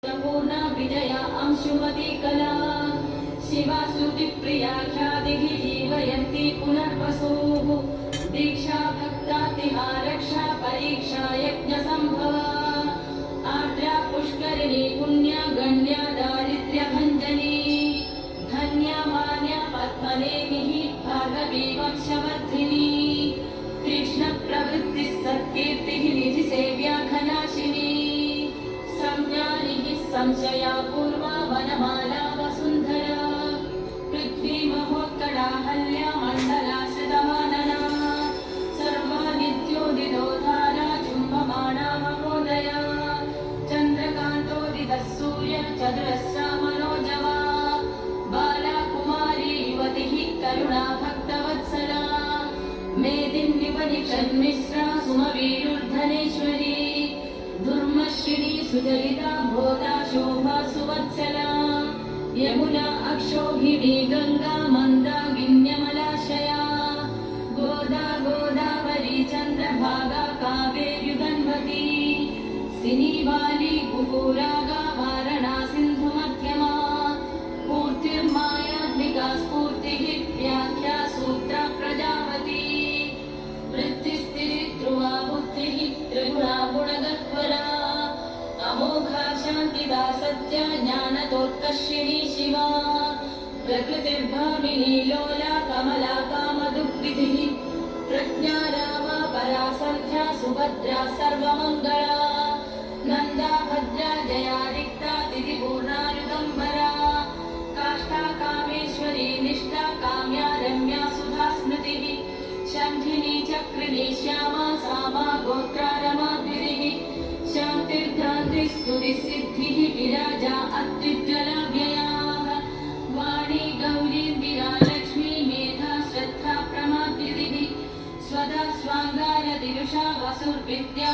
पूर्णा विजया अंशुमती कला शिवा श्रुतिप्रिया ख्यातिः जीवयन्ती पुनर्वसुः दीक्षा भक्तातिहारक्षा परीक्षा यज्ञसम्भवा आर्द्रा पुष्करिणी पुण्या गण्या दारिद्र्यभञ्जनी धन्या मान्या पद्मनेमिः भागवी वंशवर्धिनी कृष्णप्रवृत्तिः सत्कीर्तिः निधिसेव्या घनाशिनी संशया पूर्वा वनमाला वसुन्धरा पृथ्वी महोत्कटाहल्या मण्डला शतमानना सर्वा नित्योदितोधारा चुम्बमाना महोदया चन्द्रकान्तोदितः सूर्य चतुरस्रा मनोजवा बाला कुमारी युवतिः करुणा भक्तवत्सला मेदिन्युपनिषन्मिश्रा सुमवीरुर्धनेश्वरी दुर्मश्रिणी सुचरिता भोदा शोभा सुवत्सला यमुना अक्षोहिणी गंगा मन्दाकिन्यमलाशया गोदा गोदावरी चन्द्रभागा कावेर्युगन्वती सिनीबाली कुकुरागा वारणा सिन्धुमध्यमा पूर्तिर्मायात्मिका स्फूर्तिः व्याख्या सूत्रा प्रजावती वृत्तिस्थितिर्ध्रुवा बुद्धिः त्रिगुणा गुणगह्वरा अमोघा शान्तिदा सत्या ज्ञानतोत्कर्षिणी शिवा प्रकृतिर्भामिनी लोला कमला कामदुःखितिः प्रज्ञा रामा परा सन्ध्या सुभद्रा सर्वमङ्गला नन्दा भद्रा जया रिक्ता तिथिपूर्णा युगम्बरा काष्ठा कामेश्वरी निष्ठा काम्या रम्या सुधा स्मृतिः शङ्खिनी चक्रिणी श्यामा सामा गोत्रा रमाद्विरिः शान्तिर्भ्रान्तिः स्तुतिसिद्धिः विराजा अत्युज्ज्वलाव्ययाः वाणी गौरीन्दिरा लक्ष्मी मेधा श्रद्धा प्रमाद्विरिः स्वदा स्वाङ्गारतिरुषा वसुर्विद्या